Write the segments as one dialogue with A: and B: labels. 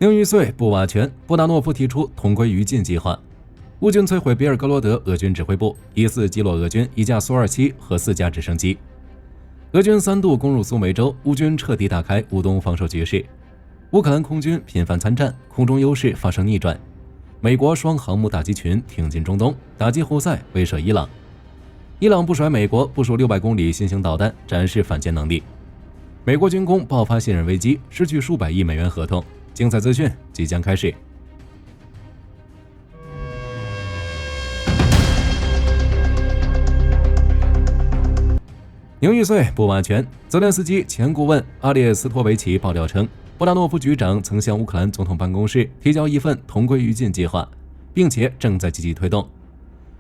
A: 宁玉碎不瓦全，布达诺夫提出同归于尽计划。乌军摧毁别尔格罗德俄军指挥部，疑似击落俄军1架苏27和4架直升机。俄军3度攻入苏梅州，乌军彻底打开乌东防守局势。乌克兰空军频繁参战，空中优势发生逆转。美国双航母打击群挺进中东，打击胡塞，威慑伊朗。伊朗不甩美国部署600公里新型导弹，展示反舰能力。美国军工爆发信任危机，失去数百亿美元合同。精彩资讯即将开始。宁玉碎不瓦全，泽连斯基前顾问阿列斯托维奇爆料称，布达诺夫局长曾向乌克兰总统办公室提交一份同归于尽计划，并且正在积极推动。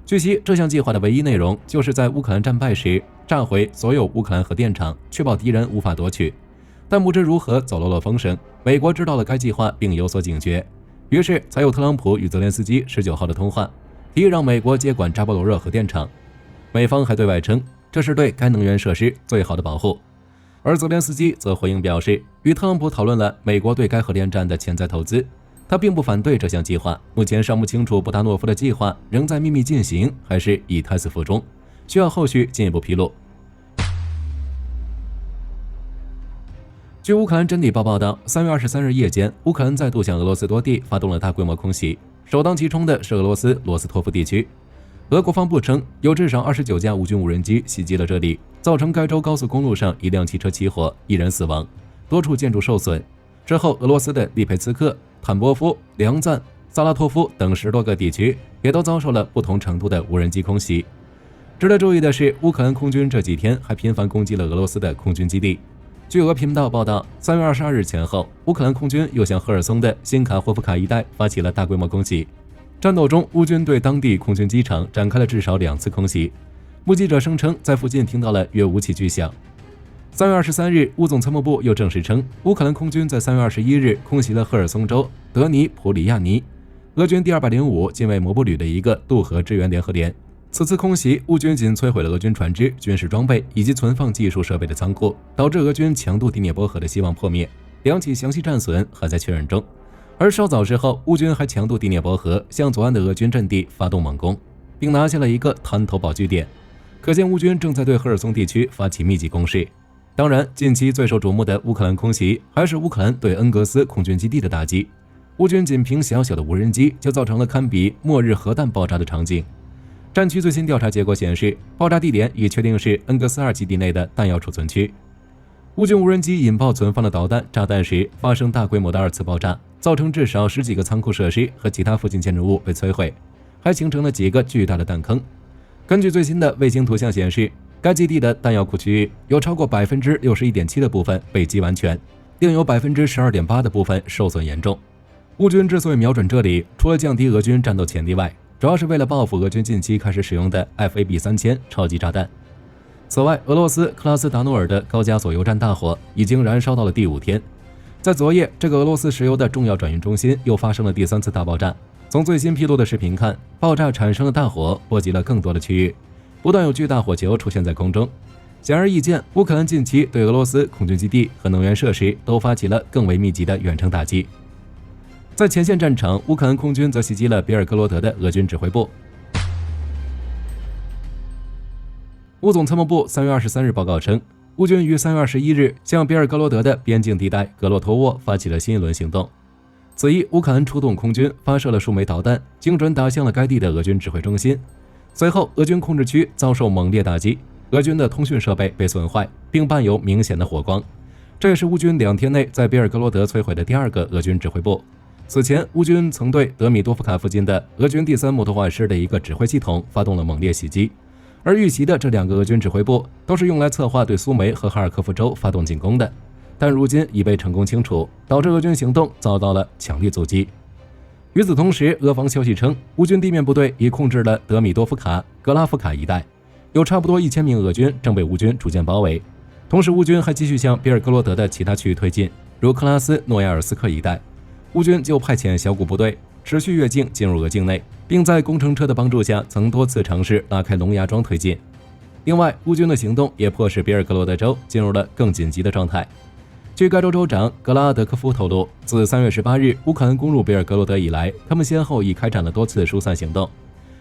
A: 据悉，这项计划的唯一内容就是在乌克兰战败时炸毁所有乌克兰核电厂，确保敌人无法夺取。但不知如何走漏了风声，美国知道了该计划并有所警觉，于是才有特朗普与泽连斯基19号的通话，提议让美国接管扎波罗热核电厂。美方还对外称，这是对该能源设施最好的保护。而泽连斯基则回应表示，与特朗普讨论了美国对该核电站的潜在投资，他并不反对这项计划，目前尚不清楚布达诺夫的计划仍在秘密进行，还是已胎死腹中，需要后续进一步披露。据乌克兰真理报报道，3月23日夜间，乌克兰再度向俄罗斯多地发动了大规模空袭，首当其冲的是俄罗斯罗斯托夫地区。俄国防部称，有至少29架乌军无人机袭击了这里，造成该州高速公路上一辆汽车起火，1人死亡，多处建筑受损。之后，俄罗斯的利佩茨克、坦波夫、梁赞、萨拉托夫等10多个地区也都遭受了不同程度的无人机空袭。值得注意的是，乌克兰空军这几天还频繁攻击了俄罗斯的空军基地。据俄频道报道，3月22日前后，乌克兰空军又向赫尔松的新卡霍夫卡一带发起了大规模攻击。战斗中，乌军对当地空军机场展开了至少2次空袭。目击者声称，在附近听到了约武器巨响。3月23日，乌总参谋部又证实称，乌克兰空军在3月21日空袭了赫尔松州德尼普里亚尼，俄军第205近卫摩步旅的一个渡河支援联合连。此次空袭，乌军仅摧毁了俄军船只、军事装备以及存放技术设备的仓库，导致俄军强渡第聂伯河的希望破灭。2起详细战损还在确认中。而稍早之后，乌军还强渡第聂伯河，向左岸的俄军阵地发动猛攻，并拿下了一个滩头堡据点。可见乌军正在对赫尔松地区发起密集攻势。当然，近期最受瞩目的乌克兰空袭，还是乌克兰对恩格斯空军基地的打击。乌军仅凭小小的无人机，就造成了堪比末日核弹爆炸的场景。战区最新调查结果显示，爆炸地点已确定是恩格斯2基地内的弹药储存区。乌军无人机引爆存放的导弹炸弹时，发生大规模的2次爆炸，造成至少10几个仓库设施和其他附近建筑物被摧毁，还形成了几个巨大的弹坑。根据最新的卫星图像显示，该基地的弹药库区域有超过 61.7% 的部分被击完全，另有 12.8% 的部分受损严重。乌军之所以瞄准这里，除了降低俄军战斗潜力外，主要是为了报复俄军近期开始使用的 FAB3000 超级炸弹。此外，俄罗斯克拉斯达诺尔的高加索油站大火已经燃烧到了第5天。在昨夜，这个俄罗斯石油的重要转运中心又发生了第3次大爆炸。从最新披露的视频看，爆炸产生的大火波及了更多的区域，不断有巨大火球出现在空中。显而易见，乌克兰近期对俄罗斯空军基地和能源设施都发起了更为密集的远程打击。在前线战场，乌克兰空军则袭击了别尔格罗德的俄军指挥部。乌总参谋部3月23日报告称，乌军于3月21日向别尔格罗德的边境地带格洛托沃发起了新一轮行动。此役，乌克兰出动空军发射了数枚导弹，精准打向了该地的俄军指挥中心。随后，俄军控制区遭受猛烈打击，俄军的通讯设备被损坏，并伴有明显的火光。这也是乌军2天内在别尔格罗德摧毁的第2个俄军指挥部。此前，乌军曾对德米多夫卡附近的俄军第3摩托化师的一个指挥系统发动了猛烈袭击，而遇袭的这2个俄军指挥部都是用来策划对苏梅和哈尔科夫州发动进攻的，但如今已被成功清除，导致俄军行动遭到了强力阻击。与此同时，俄方消息称，乌军地面部队已控制了德米多夫卡、格拉夫卡一带，有差不多1000名俄军正被乌军逐渐包围。同时，乌军还继续向别尔格罗德的其他区域推进，如克拉斯诺亚尔斯克一带。乌军就派遣小股部队持续越境进入俄境内，并在工程车的帮助下曾多次尝试拉开龙牙庄推进。另外，乌军的行动也迫使别尔格罗德州进入了更紧急的状态。据该州州长格拉德科夫透露，自3月18日乌克兰攻入别尔格罗德以来，他们先后已开展了多次疏散行动。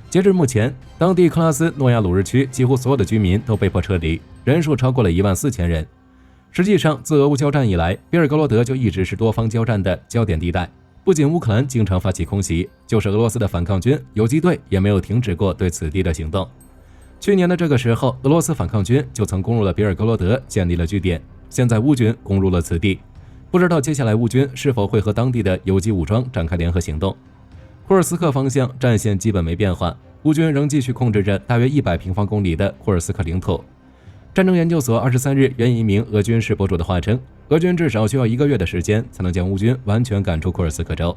A: 截至目前，当地克拉斯诺亚鲁日区几乎所有的居民都被迫撤离，人数超过了14000人。实际上，自俄乌交战以来，别尔格罗德就一直是多方交战的焦点地带。不仅乌克兰经常发起空袭，就是俄罗斯的反抗军游击队也没有停止过对此地的行动。去年的这个时候，俄罗斯反抗军就曾攻入了别尔格罗德，建立了据点。现在乌军攻入了此地，不知道接下来乌军是否会和当地的游击武装展开联合行动。库尔斯克方向战线基本没变化，乌军仍继续控制着大约100平方公里的库尔斯克领土。战争研究所23日援引一名俄军事博主的话称，俄军至少需要1个月的时间才能将乌军完全赶出库尔斯克州。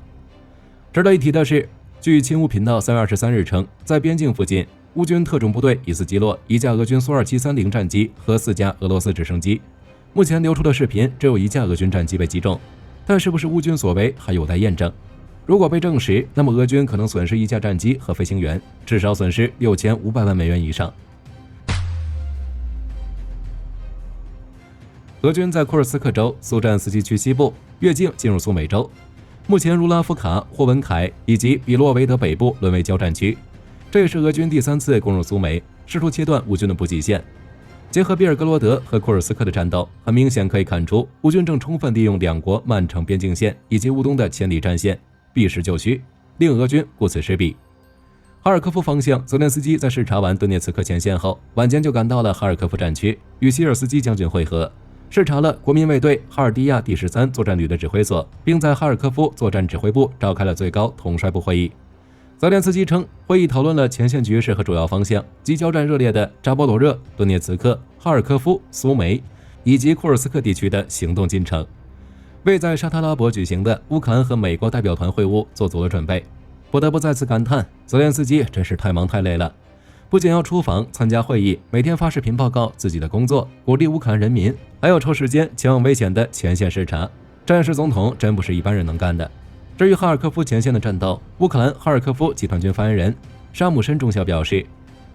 A: 值得一提的是，据亲乌频道3月23日称，在边境附近，乌军特种部队疑似击落1架俄军苏2730战机和4架俄罗斯直升机。目前流出的视频只有1架俄军战机被击中，但是不是乌军所为还有待验证。如果被证实，那么俄军可能损失1架战机和飞行员，至少损失6500万美元以上。俄军在库尔斯克州苏占斯基区西部越境进入苏美州，目前茹拉夫卡、霍文凯以及比洛维德北部沦为交战区。这也是俄军第3次攻入苏美，试图切断乌军的补给线。结合比尔格罗德和库尔斯克的战斗，很明显可以看出，乌军正充分利用两国漫长边境线以及乌东的千里战线，避实就虚，令俄军顾此失彼。哈尔科夫方向，泽连斯基在视察完顿涅茨克前线后，晚间就赶到了哈尔科夫战区，与希尔斯基将军会合，视察了国民卫队哈尔迪亚第13作战旅的指挥所，并在哈尔科夫作战指挥部召开了最高统帅部会议。泽连斯基称，会议讨论了前线局势和主要方向，及交战热烈的扎波罗热、顿涅茨克、哈尔科夫、苏梅以及库尔斯克地区的行动进程，为在沙特阿拉伯举行的乌克兰和美国代表团会晤做足了准备。不得不再次感叹，泽连斯基真是太忙太累了，不仅要出访参加会议，每天发视频报告自己的工作，鼓励乌克兰人民，还要抽时间前往危险的前线视察。战时总统真不是一般人能干的。至于哈尔科夫前线的战斗，乌克兰哈尔科夫集团军发言人沙姆申中校表示，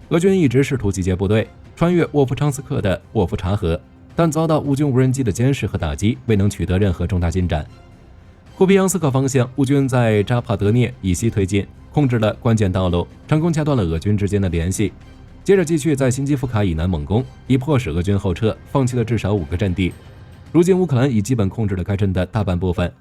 A: 俄军一直试图集结部队穿越沃夫昌斯克的沃夫查河，但遭到乌军无人机的监视和打击，未能取得任何重大进展。库皮扬斯克方向，乌军在扎帕德涅以西推进，控制了关键道路，成功掐断了俄军之间的联系。接着继续在新基夫卡以南猛攻，以迫使俄军后撤，放弃了至少5个阵地。如今乌克兰已基本控制了该镇的大半部分。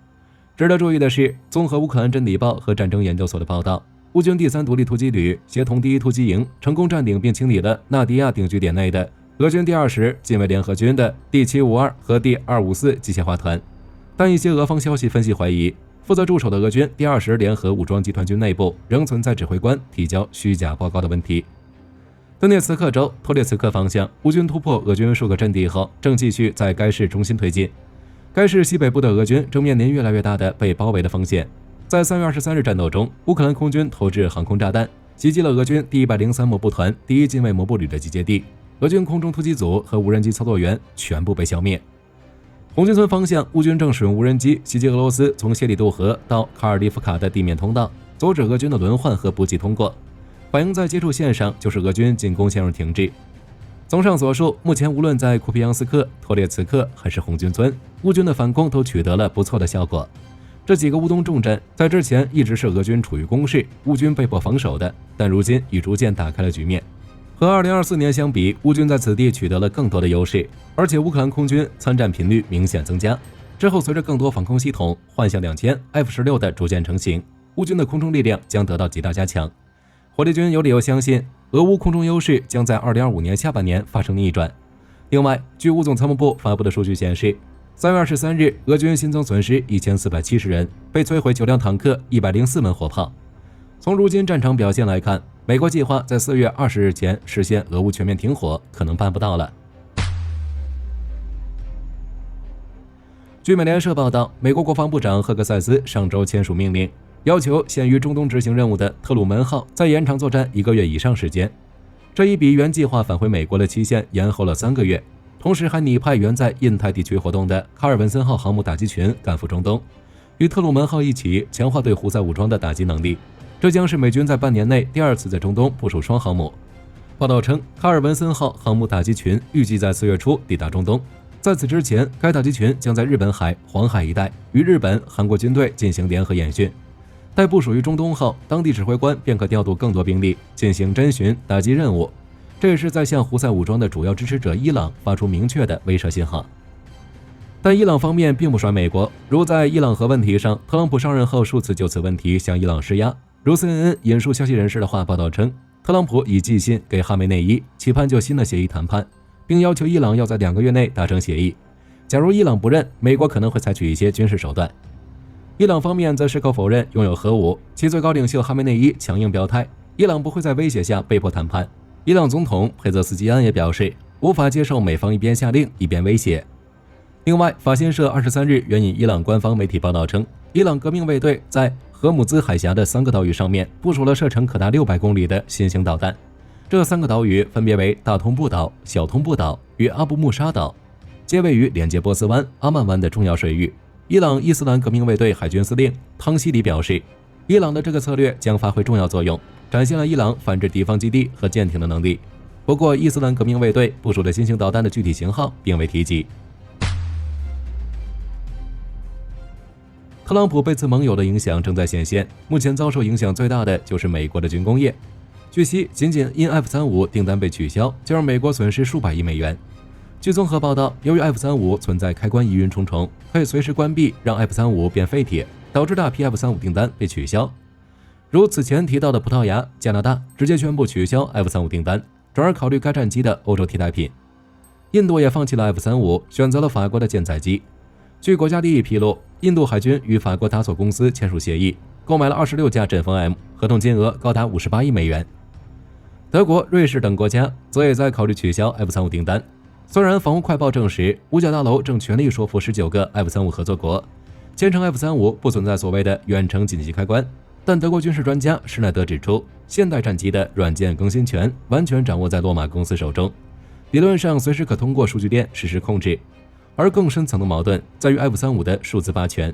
A: 值得注意的是，综合乌克兰真理报和战争研究所的报道，乌军第3独立突击旅协同第1突击营成功占领并清理了纳迪亚定居点内的俄军第20近卫联合军的第752和第254机械化团。但一些俄方消息分析怀疑，负责驻守的俄军第20联合武装集团军内部仍存在指挥官提交虚假报告的问题。顿涅茨克州托列茨克方向，乌军突破俄军数个阵地后，正继续在该市中心推进。该市西北部的俄军正面临越来越大的被包围的风险。在3月23日战斗中，乌克兰空军投掷航空炸弹，袭击了俄军第103摩步团第1近卫摩步旅的集结地，俄军空中突击组和无人机操作员全部被消灭。红军村方向，乌军正使用无人机袭击俄罗斯从谢里杜河到卡尔利夫卡的地面通道，阻止俄军的轮换和补给通过。反映在接触线上，就是俄军进攻陷入停滞。综上所述，目前无论在库皮扬斯克、托列茨克还是红军村，乌军的反攻都取得了不错的效果。这几个乌东重镇在之前一直是俄军处于攻势，乌军被迫防守的，但如今已逐渐打开了局面。和2024年相比，乌军在此地取得了更多的优势，而且乌克兰空军参战频率明显增加。之后随着更多防空系统幻象2000、F-16的逐渐成型，乌军的空中力量将得到极大加强。火力军有理由相信，俄乌空中优势将在2025年下半年发生逆转。另外，据乌总参谋部发布的数据显示，3月23日，俄军新增损失1470人，被摧毁9辆坦克、104门火炮。从如今战场表现来看，美国计划在4月20日前实现俄乌全面停火，可能办不到了。据美联社报道，美国国防部长赫克塞斯上周签署命令，要求现于中东执行任务的特鲁门号再延长作战1个月以上时间，这一比原计划返回美国的期限延后了3个月。同时还拟派原在印太地区活动的卡尔文森号航母打击群赶赴中东，与特鲁门号一起强化对胡塞武装的打击能力。这将是美军在半年内第2次在中东部署双航母。报道称，卡尔文森号航母打击群预计在4月初抵达中东，在此之前，该打击群将在日本海、黄海一带与日本、韩国军队进行联合演训。待部署于中东后，当地指挥官便可调度更多兵力进行侦巡、打击任务。这也是在向胡塞武装的主要支持者伊朗发出明确的威慑信号。但伊朗方面并不甩美国，如在伊朗核问题上，特朗普上任后数次就此问题向伊朗施压。如 CNN 引述消息人士的话报道称，特朗普已寄信给哈梅内伊，期盼就新的协议谈判，并要求伊朗要在2个月内达成协议。假如伊朗不认，美国可能会采取一些军事手段。伊朗方面则矢口否认拥有核武，其最高领袖哈梅内伊强硬表态，伊朗不会在威胁下被迫谈判。伊朗总统佩泽斯基安也表示，无法接受美方一边下令一边威胁。另外，法新社23日援引伊朗官方媒体报道称，伊朗革命卫队在荷姆兹海峡的3个岛屿上面部署了射程可达600公里的新型导弹。这3个岛屿分别为大通布岛、小通布岛与阿布穆沙岛，皆位于连接波斯湾、阿曼湾的重要水域。伊朗伊斯兰革命卫队海军司令汤西里表示，伊朗的这个策略将发挥重要作用，展现了伊朗反制敌方基地和舰艇的能力。不过，伊斯兰革命卫队部署的新型导弹的具体型号并未提及。特朗普被此盟友的影响正在显现，目前遭受影响最大的就是美国的军工业。据悉，仅仅因 F-35 订单被取消，就让美国损失数百亿美元。据综合报道，由于 F-35 存在开关疑云重重，可以随时关闭，让 F-35 变废铁，导致大批 F-35 订单被取消。如此前提到的葡萄牙、加拿大直接宣布取消 F-35 订单，转而考虑该战机的欧洲替代品。印度也放弃了 F-35，选择了法国的舰载机。据国家利益披露，印度海军与法国达索公司签署协议，购买了26架阵风 M， 合同金额高达58亿美元。德国、瑞士等国家则也在考虑取消 F-35 订单。虽然房屋快报证实，五角大楼正全力说服19个 F-35 合作国，签成 F-35 不存在所谓的远程紧急开关，但德国军事专家施耐德指出，现代战机的软件更新权完全掌握在洛马公司手中，理论上随时可通过数据链实施控制。而更深层的矛盾在于 F-35 的数字霸权。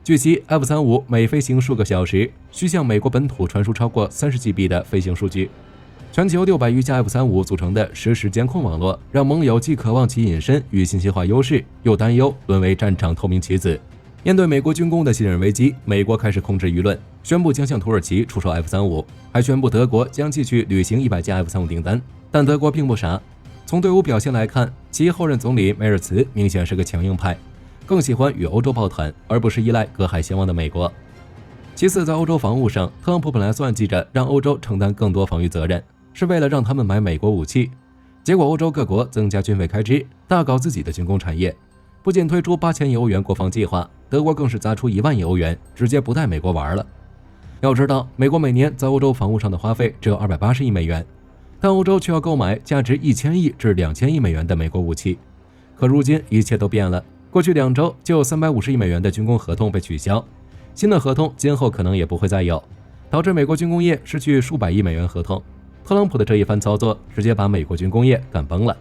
A: 据悉 ，F-35 每飞行数个小时需向美国本土传输超过30GB 的飞行数据。全球600余架 F-35 组成的实时监控网络，让盟友既渴望其隐身与信息化优势，又担忧沦为战场透明棋子。面对美国军工的信任危机，美国开始控制舆论，宣布将向土耳其出售 F-35，还宣布德国将继续履行100架 F-35 订单。但德国并不傻，从队伍表现来看，其后任总理梅尔茨明显是个强硬派，更喜欢与欧洲抱团，而不是依赖隔海相望的美国。其次，在欧洲防务上，特朗普本来算计着让欧洲承担更多防御责任，是为了让他们买美国武器。结果欧洲各国增加军费开支，大搞自己的军工产业，不仅推出8000亿欧元国防计划，德国更是砸出1万亿欧元，直接不带美国玩了。要知道，美国每年在欧洲防务上的花费只有280亿美元，但欧洲却要购买价值1000亿至2000亿美元的美国武器。可如今一切都变了，过去2周就有350亿美元的军工合同被取消，新的合同今后可能也不会再有，导致美国军工业失去数百亿美元合同。特朗普的这一番操作直接把美国军工业干崩了。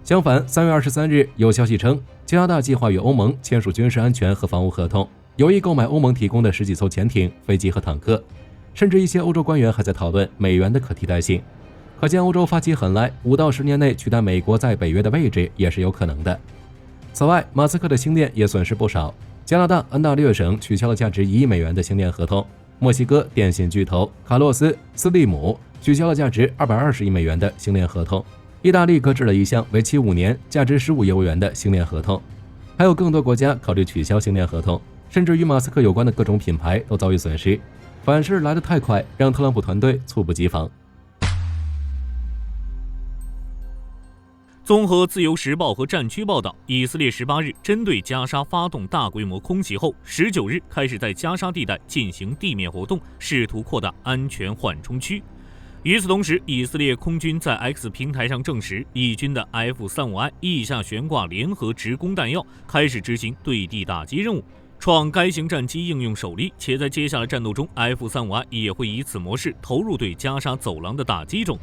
A: 相反，3月23日有消息称，加拿大计划与欧盟签署军事安全和防务合同，有意购买欧盟提供的10几艘潜艇、飞机和坦克，甚至一些欧洲官员还在讨论美元的可替代性。可见欧洲发起狠来，5到10年内取代美国在北约的位置也是有可能的。此外，马斯克的星链也损失不少。加拿大安大略省取消了价值1亿美元的星链合同，墨西哥电信巨头卡洛斯·斯利姆取消了价值220亿美元的星链合同，意大利搁置了一项为期5年、价值15亿欧元的星链合同，还有更多国家考虑取消星链合同，甚至与马斯克有关的各种品牌都遭遇损失。反噬来得太快，让特朗普团队猝不及防。
B: 综合自由时报和战区报道，以色列18日针对加沙发动大规模空袭后，19日开始在加沙地带进行地面活动，试图扩大安全缓冲区。与此同时，以色列空军在 X 平台上证实，以军的 F-35I 翼下悬挂联合直攻弹药开始执行对地打击任务，创该型战机应用首例，且在接下来战斗中 F-35I 也会以此模式投入对加沙走廊的打击中。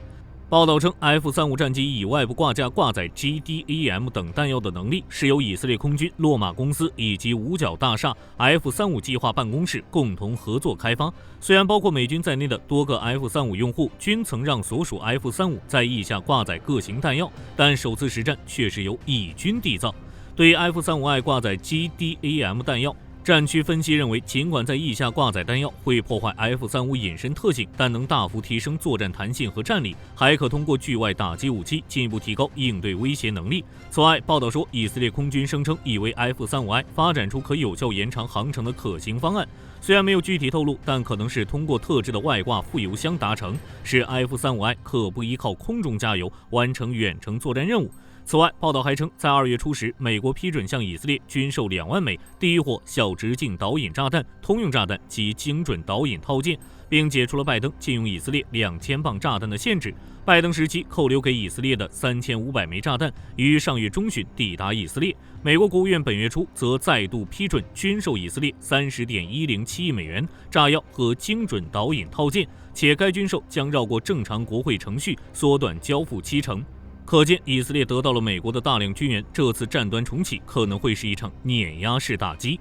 B: 报道称 ，F-35战机以外部挂架挂载 GDAM 等弹药的能力是由以色列空军洛马公司以及五角大厦 F-35计划办公室共同合作开发。虽然包括美军在内的多个 F-35用户均曾让所属 F-35在翼下挂载各型弹药，但首次实战却是由以军缔造。对于 F-35I 挂载 GDAM 弹药，战区分析认为，尽管在翼下挂载弹药会破坏 F-35隐身特性，但能大幅提升作战弹性和战力，还可通过距外打击武器进一步提高应对威胁能力。此外，报道说，以色列空军声称已为 F-35I 发展出可有效延长航程的可行方案，虽然没有具体透露，但可能是通过特制的外挂副油箱达成，使 F-35I 可不依靠空中加油完成远程作战任务。此外，报道还称，在2月初时，美国批准向以色列军售2万枚第一货小直径导引炸弹、通用炸弹及精准导引套件，并解除了拜登禁用以色列2000磅炸弹的限制。拜登时期扣留给以色列的3500枚炸弹于上月中旬抵达以色列。美国国务院本月初则再度批准军售以色列30.107亿美元炸药和精准导引套件，且该军售将绕过正常国会程序，缩短交付期程。可见，以色列得到了美国的大量军援，这次战端重启可能会是一场碾压式打击。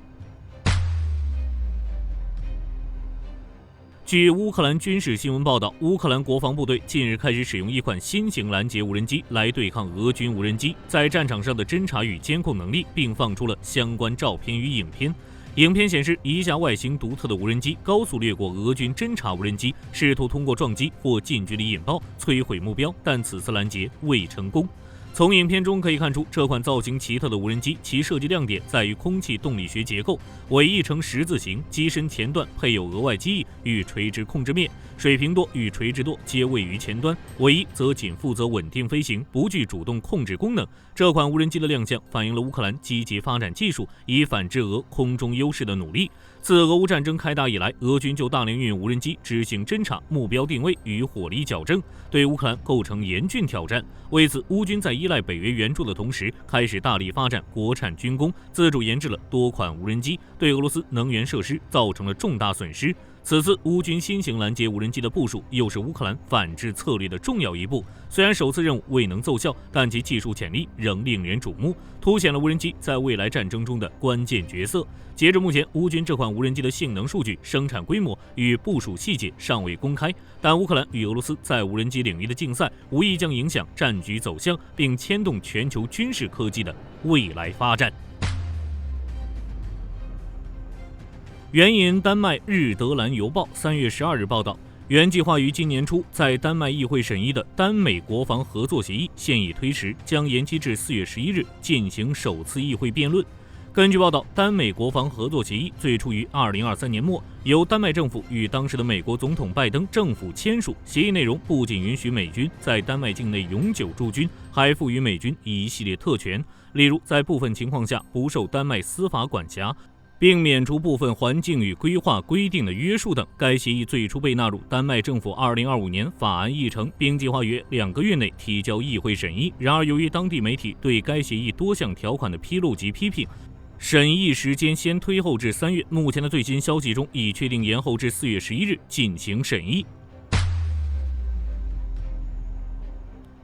B: 据乌克兰军事新闻报道，乌克兰国防部队近日开始使用一款新型拦截无人机来对抗俄军无人机在战场上的侦察与监控能力，并放出了相关照片与影片。影片显示，一架外形独特的无人机高速掠过俄军侦察无人机，试图通过撞击或近距离引爆摧毁目标，但此次拦截未成功。从影片中可以看出，这款造型奇特的无人机，其设计亮点在于空气动力学结构，尾翼呈十字形，机身前段配有额外机翼与垂直控制面，水平舵与垂直舵皆位于前端，尾翼则仅负责稳定飞行，不具主动控制功能。这款无人机的亮相反映了乌克兰积极发展技术以反制俄空中优势的努力。自俄乌战争开打以来，俄军就大量运用无人机执行侦察、目标定位与火力矫正，对乌克兰构成严峻挑战。为此，乌军在依赖北约援助的同时，开始大力发展国产军工，自主研制了多款无人机，对俄罗斯能源设施造成了重大损失。此次乌军新型拦截无人机的部署，又是乌克兰反制策略的重要一步。虽然首次任务未能奏效，但其技术潜力仍令人瞩目，凸显了无人机在未来战争中的关键角色。截至目前，乌军这款无人机的性能数据、生产规模与部署细节尚未公开，但乌克兰与俄罗斯在无人机领域的竞赛，无疑将影响战局走向，并牵动全球军事科技的未来发展。援引丹麦日德兰邮报3月12日报道，原计划于今年初在丹麦议会审议的丹美国防合作协议现已推迟，将延期至4月11日进行首次议会辩论。根据报道，丹美国防合作协议最初于2023年末由丹麦政府与当时的美国总统拜登政府签署。协议内容不仅允许美军在丹麦境内永久驻军，还赋予美军一系列特权，例如在部分情况下不受丹麦司法管辖，并免除部分环境与规划规定的约束等。该协议最初被纳入丹麦政府2025年法案议程，并计划于2个月内提交议会审议。然而，由于当地媒体对该协议多项条款的披露及批评，审议时间先推后至3月。目前的最新消息中已确定延后至4月11日进行审议。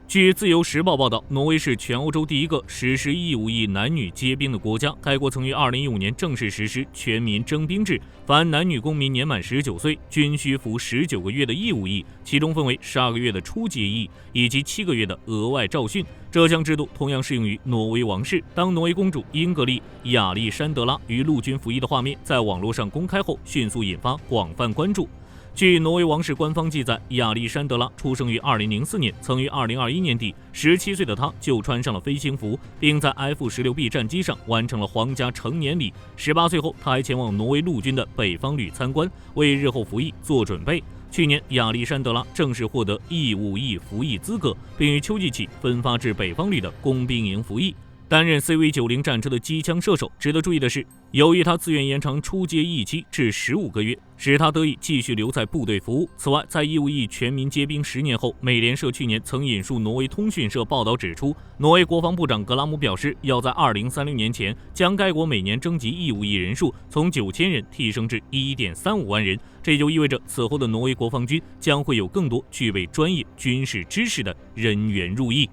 B: 据自由时报报道，挪威是全欧洲第一个实施义务役男女皆兵的国家。该国曾于2015年正式实施全民征兵制，凡男女公民年满19岁，均需服19个月的义务役，其中分为12个月的初级役以及7个月的额外召训。这项制度同样适用于挪威王室。当挪威公主英格丽·亚历山德拉与陆军服役的画面在网络上公开后，迅速引发广泛关注。据挪威王室官方记载，亚历山德拉出生于2004年，曾于2021年底，17岁的她就穿上了飞行服，并在 F-16B 战机上完成了皇家成年礼。18岁后，她还前往挪威陆军的北方旅参观，为日后服役做准备。去年，亚历山德拉正式获得义务役服役资格，并于秋季起分发至北方旅的工兵营服役。担任 CV90战车的机枪射手。值得注意的是，由于他自愿延长出阶役期至15个月，使他得以继续留在部队服务。此外，在义务役全民皆兵10年后，美联社去年曾引述挪威通讯社报道指出，挪威国防部长格拉姆表示，要在2030年前将该国每年征集义务役人数从9000人提升至1.35万人。这就意味着此后的挪威国防军将会有更多具备专业军事知识的人员入役。